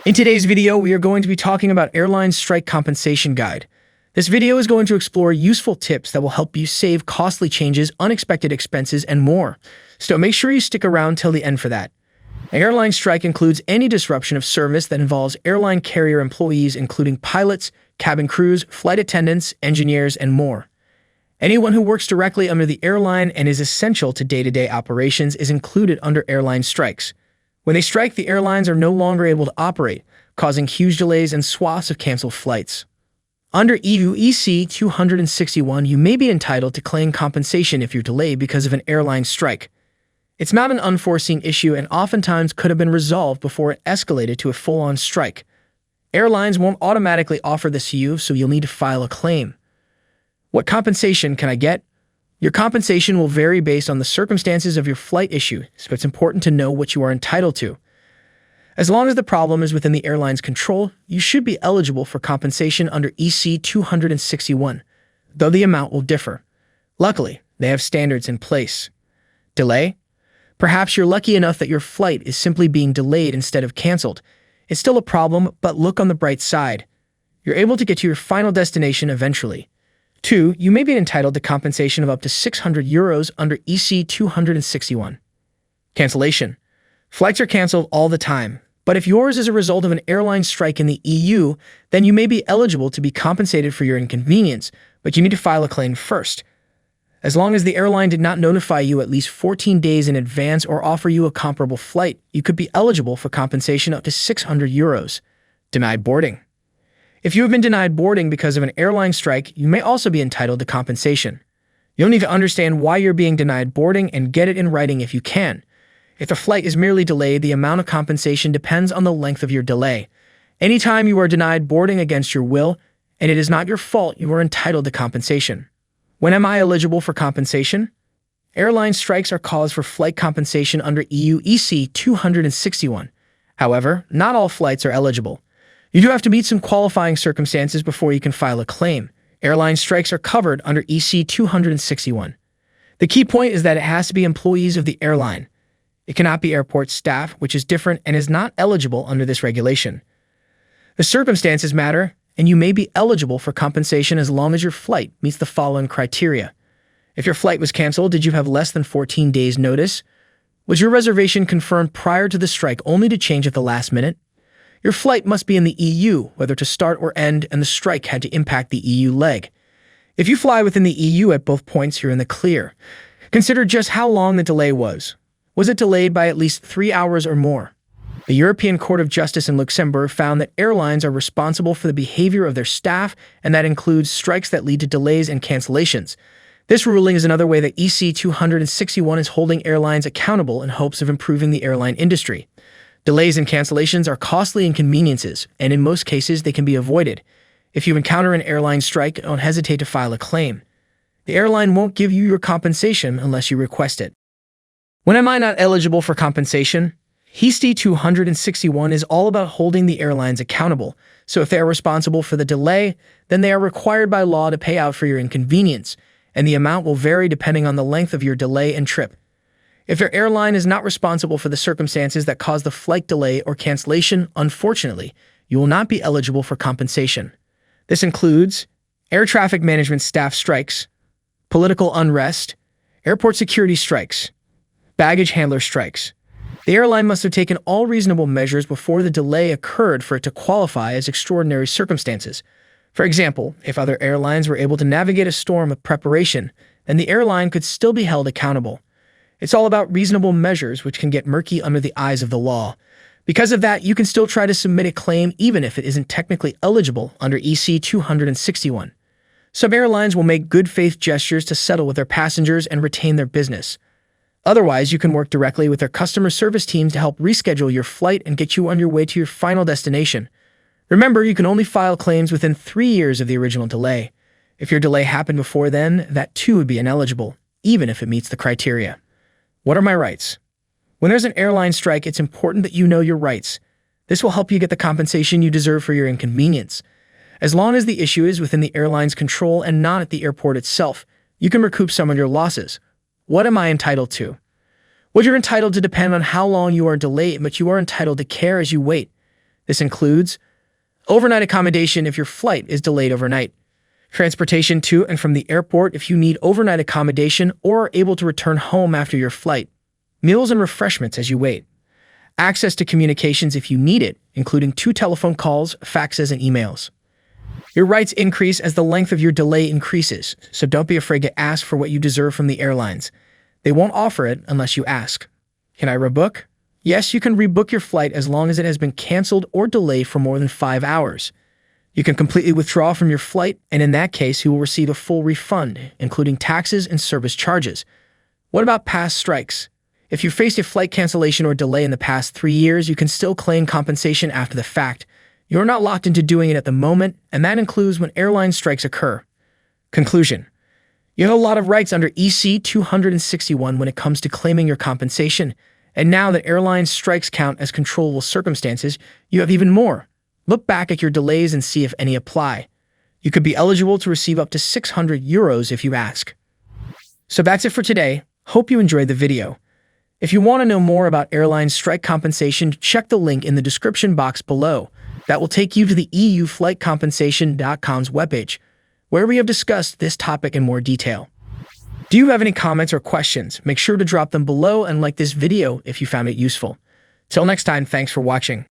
In today's video, we are going to be talking about Airline Strike Compensation Guide. This video is going to explore useful tips that will help you save costly changes, unexpected expenses, and more. So make sure you stick around till the end for that. An airline strike includes any disruption of service that involves airline carrier employees, including pilots, cabin crews, flight attendants, engineers, and more. Anyone who works directly under the airline and is essential to day-to-day operations is included under airline strikes. When they strike, the airlines are no longer able to operate, causing huge delays and swaths of canceled flights. Under EU EC 261, you may be entitled to claim compensation if you're delayed because of an airline strike. It's not an unforeseen issue and oftentimes could have been resolved before it escalated to a full-on strike. Airlines won't automatically offer this to you, so you'll need to file a claim. What compensation can I get? Your compensation will vary based on the circumstances of your flight issue, so it's important to know what you are entitled to. As long as the problem is within the airline's control, you should be eligible for compensation under EC 261, though the amount will differ. Luckily, they have standards in place. Delay? Perhaps you're lucky enough that your flight is simply being delayed instead of canceled. It's still a problem, but look on the bright side. You're able to get to your final destination eventually. 2. You may be entitled to compensation of up to €600 under EC 261. Cancellation. Flights are canceled all the time, but if yours is a result of an airline strike in the EU, then you may be eligible to be compensated for your inconvenience, but you need to file a claim first. As long as the airline did not notify you at least 14 days in advance or offer you a comparable flight, you could be eligible for compensation up to €600. Denied boarding. If you have been denied boarding because of an airline strike, you may also be entitled to compensation. You'll need to understand why you're being denied boarding and get it in writing if you can. If the flight is merely delayed, the amount of compensation depends on the length of your delay. Anytime you are denied boarding against your will, and it is not your fault, you are entitled to compensation. When am I eligible for compensation? Airline strikes are cause for flight compensation under EU EC 261. However, not all flights are eligible. You do have to meet some qualifying circumstances before you can file a claim. Airline strikes are covered under EC 261. The key point is that it has to be employees of the airline. It cannot be airport staff, which is different and is not eligible under this regulation. The circumstances matter, and you may be eligible for compensation as long as your flight meets the following criteria. If your flight was canceled, did you have less than 14 days notice? Was your reservation confirmed prior to the strike only to change at the last minute? Your flight must be in the EU, whether to start or end, and the strike had to impact the EU leg. If you fly within the EU at both points, you're in the clear. Consider just how long the delay was. Was it delayed by at least 3 hours or more? The European Court of Justice in Luxembourg found that airlines are responsible for the behavior of their staff, and that includes strikes that lead to delays and cancellations. This ruling is another way that EC 261 is holding airlines accountable in hopes of improving the airline industry. Delays and cancellations are costly inconveniences, and in most cases, they can be avoided. If you encounter an airline strike, don't hesitate to file a claim. The airline won't give you your compensation unless you request it. When am I not eligible for compensation? EC 261 is all about holding the airlines accountable, so if they are responsible for the delay, then they are required by law to pay out for your inconvenience, and the amount will vary depending on the length of your delay and trip. If your airline is not responsible for the circumstances that cause the flight delay or cancellation, unfortunately, you will not be eligible for compensation. This includes air traffic management staff strikes, political unrest, airport security strikes, baggage handler strikes. The airline must have taken all reasonable measures before the delay occurred for it to qualify as extraordinary circumstances. For example, if other airlines were able to navigate a storm with preparation, then the airline could still be held accountable. It's all about reasonable measures, which can get murky under the eyes of the law. Because of that, you can still try to submit a claim even if it isn't technically eligible under EC 261. Some airlines will make good faith gestures to settle with their passengers and retain their business. Otherwise, you can work directly with their customer service teams to help reschedule your flight and get you on your way to your final destination. Remember, you can only file claims within 3 years of the original delay. If your delay happened before then, that too would be ineligible, even if it meets the criteria. What are my rights? When there's an airline strike, it's important that you know your rights. This will help you get the compensation you deserve for your inconvenience. As long as the issue is within the airline's control and not at the airport itself, you can recoup some of your losses. What am I entitled to? What you're entitled to depends on how long you are delayed, but you are entitled to care as you wait. This includes overnight accommodation if your flight is delayed overnight, transportation to and from the airport if you need overnight accommodation or are able to return home after your flight, meals and refreshments as you wait, access to communications if you need it, including 2 telephone calls, faxes, and emails. Your rights increase as the length of your delay increases, so don't be afraid to ask for what you deserve from the airlines. They won't offer it unless you ask. Can I rebook? Yes, you can rebook your flight as long as it has been canceled or delayed for more than 5 hours. You can completely withdraw from your flight, and in that case, you will receive a full refund, including taxes and service charges. What about past strikes? If you faced a flight cancellation or delay in the past 3 years, you can still claim compensation after the fact. You're not locked into doing it at the moment, and that includes when airline strikes occur. Conclusion. You have a lot of rights under EC 261 when it comes to claiming your compensation, and now that airline strikes count as controllable circumstances, you have even more. Look back at your delays and see if any apply. You could be eligible to receive up to €600 if you ask. So that's it for today. Hope you enjoyed the video. If you want to know more about airline strike compensation, check the link in the description box below. That will take you to the EUFlightCompensation.com's webpage, where we have discussed this topic in more detail. Do you have any comments or questions? Make sure to drop them below and like this video if you found it useful. Till next time, thanks for watching.